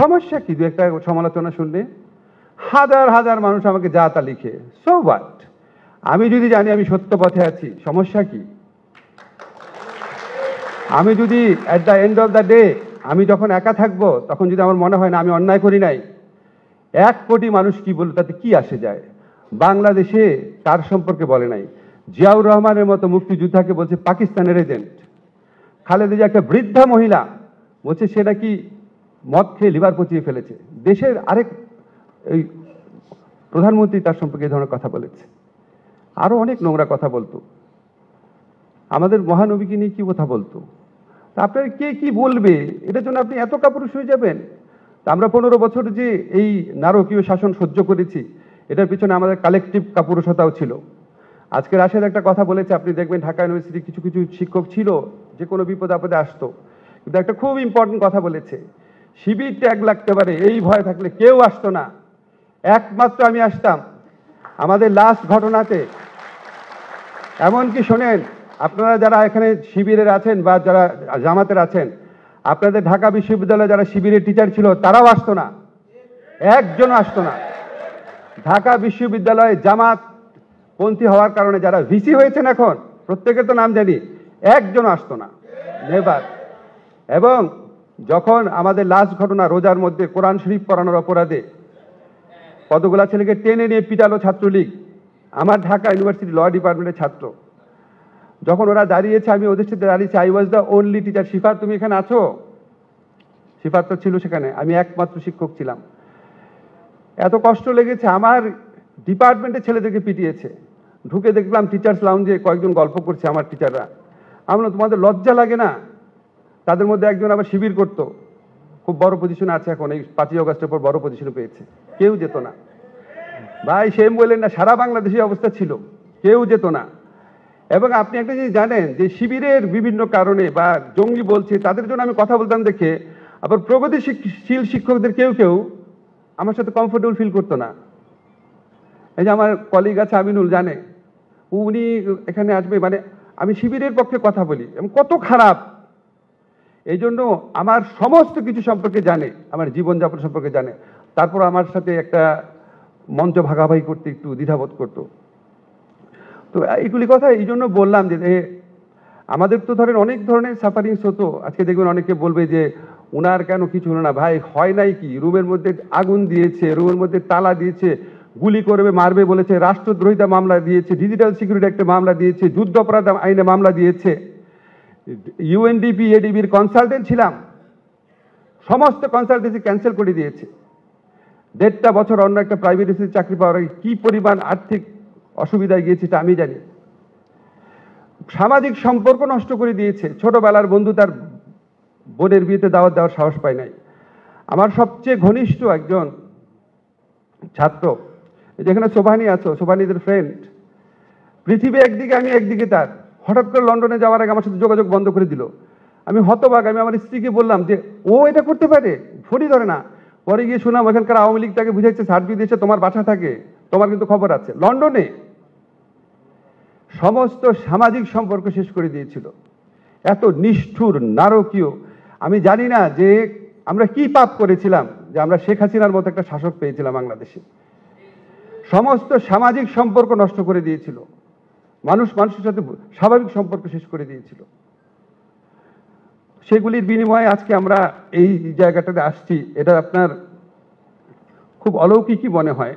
সমস্যা কি? দু একটা সমালোচনা শুনলে হাজার হাজার মানুষ আমাকে যা তা লিখে, সো হোয়াট? আমি যদি জানি আমি সত্য পথে আছি, সমস্যা কি? আমি যদি at the end of the day আমি যখন একা থাকবো, তখন যদি আমার মনে হয় না আমি অন্যায় করি নাই, 1 কোটি মানুষ কি বলবে তাতে কি আসে যায়? বাংলাদেশে তার সম্পর্কে বলে নাই। জিয়াউর রহমানের মতো মুক্তিযোদ্ধাকে বলছে পাকিস্তানের এজেন্ট। খালেদা জিয়া একটা বৃদ্ধা মহিলা বলছে সে নাকি মদ খেয়ে লিভার পচিয়ে ফেলেছে। দেশের আরেক এই প্রধানমন্ত্রী তার সম্পর্কে এই ধরনের কথা বলেছে। আরো অনেক নোংরা কথা বলতো, আমাদের মহানবীকে নিয়ে কি কথা বলতো। তা আপনার কে কি বলবে, এটার জন্য আপনি এত কাপুরুষ হয়ে যাবেন? তা আমরা 15 বছর যে এই নারকীয় শাসন সহ্য করেছি, এটার পিছনে আমাদের কালেকটিভ কাপুরুষতাও ছিল। আজকে রাশেদ একটা কথা বলেছে, আপনি দেখবেন ঢাকা ইউনিভার্সিটির কিছু কিছু শিক্ষক ছিল যে কোনো বিপদ আপদে আসতো, কিন্তু একটা খুব ইম্পর্টেন্ট কথা বলেছে, শিবির ট্যাগ লাগতে পারে এই ভয় থাকলে কেউ আসতো না, একমাত্র আমি আসতাম। আমাদের লাস্ট ঘটনাতে এমনকি শোনেন, আপনারা যারা এখানে শিবিরের আছেন বা যারা জামাতের আছেন, আপনাদের ঢাকা বিশ্ববিদ্যালয়ে যারা শিবিরের টিচার ছিল তারাও আসতো না, একজনও আসতো না। ঢাকা বিশ্ববিদ্যালয়ে জামাত পন্থী হওয়ার কারণে যারা ভিসি হয়েছেন এখন, প্রত্যেকের তো নাম জানি, একজনও আসতো না, নেভার। এবং যখন আমাদের লাস্ট ঘটনা রোজার মধ্যে কোরআন শরীফ পড়ানোর অপরাধে কতগুলা ছেলেকে টেনে নিয়ে পিটালো ছাত্রলীগ, আমার ঢাকা ইউনিভার্সিটি ল ডিপার্টমেন্টের ছাত্র, যখন ওরা দাঁড়িয়েছে আমি ওদের সাথে দাঁড়িয়েছি, I was the only teacher. Shifat তুমি এখানে আছো? শিফাত তো ছিল সেখানে, আমি একমাত্র শিক্ষক ছিলাম। এত কষ্ট লেগেছে, আমার ডিপার্টমেন্টের ছেলেদেরকে পিটিয়েছে। ঢুকে দেখলাম টিচার্স লাউঞ্জে কয়েকজন গল্প করছে আমার টিচাররা। আমি বললাম তোমাদের লজ্জা লাগে না? তাদের মধ্যে একজন আবার শিবির করত, খুব বড় পজিশনে আছে এখন, এই 5ই অগস্টের পর বড় পজিশনে পেয়েছে, কেউ যেত না। ভাই সেম বললেন না, সারা বাংলাদেশে অবস্থা ছিল, কেউ যেত না। এবং আপনি একটা জিনিস জানেন যে শিবিরের বিভিন্ন কারণে বা জঙ্গি বলছে তাদের জন্য আমি কথা বলতাম দেখে, আবার প্রগতিশীল শিক্ষকদের কেউ কেউ আমার সাথে কমফোর্টেবল ফিল করতো না। এই যে আমার কলিগ আছে আমিনুল, জানে, উনি এখানে আসবে মানে আমি শিবিরের পক্ষে কথা বলি এবং কত খারাপ। এই জন্য আমার সমস্ত কিছু সম্পর্কে জানে, আমার জীবনযাপন সম্পর্কে জানে, তারপর আমার সাথে একটা মঞ্চ ভাগাভাগি করতে একটু দ্বিধাবোধ করতো। তো এইগুলি কথা এই জন্য বললাম যে আমাদের তো ধরেন অনেক ধরনের সাফারিংস হতো। আজকে দেখবেন অনেকে বলবে যে উনার কেন কিছু হলো না। ভাই হয় নাই কি, রুমের মধ্যে আগুন দিয়েছে, রুমের মধ্যে তালা দিয়েছে, গুলি করবে মারবে বলেছে, রাষ্ট্রদ্রোহিতা মামলা দিয়েছে, ডিজিটাল সিকিউরিটি একটা মামলা দিয়েছে, যুদ্ধ অপরাধ আইনে মামলা দিয়েছে। ইউএনডিপি এডিবির কনসালটেন্ট ছিলাম, সমস্ত কনসালটেন্সি ক্যান্সেল করে দিয়েছে। 1.5টা বছর অন্য একটা প্রাইভেট ইনস্টিটিউটে চাকরি পাওয়ার আগে কি পরিমাণ আর্থিক অসুবিধায় গিয়েছে তা আমি জানি। সামাজিক সম্পর্ক নষ্ট করে দিয়েছে, ছোটবেলার বন্ধু তার বোনের বিয়েতে দাওয়াত দেওয়ার সাহস পায় নাই। আমার সবচেয়ে ঘনিষ্ঠ একজন ছাত্র, যেখানে সোভানি আছো, সোভানিদের ফ্রেন্ড, পৃথিবী একদিকে আমি একদিকে তার, হঠাৎ করে লন্ডনে যাওয়ার আগে আমার সাথে যোগাযোগ বন্ধ করে দিল। আমি হতবাক, আমি আমার স্ত্রীকে বললাম যে ও এটা করতে পারে, ফোনই ধরে না। পরে গিয়ে শুনলাম ওখানকার আওয়ামী লীগ তাকে বুঝাইছে সার বিদেশে তোমার বাসা থাকে, তোমার কিন্তু খবর আছে। লন্ডনে সমস্ত সামাজিক সম্পর্ক শেষ করে দিয়েছিল। এত নিষ্ঠুর নারকীয়। আমি জানি না যে আমরা কি পাপ করেছিলাম যে আমরা শেখ হাসিনার মতো একটা শাসক পেয়েছিলাম বাংলাদেশে। সমস্ত সামাজিক সম্পর্ক নষ্ট করে দিয়েছিল, মানুষ মানুষের সাথে স্বাভাবিক সম্পর্ক শেষ করে দিয়েছিল। সেগুলির বিনিময়ে আজকে আমরা এই জায়গাটাতে আসছি, এটা আপনার খুব অলৌকিকই মনে হয়।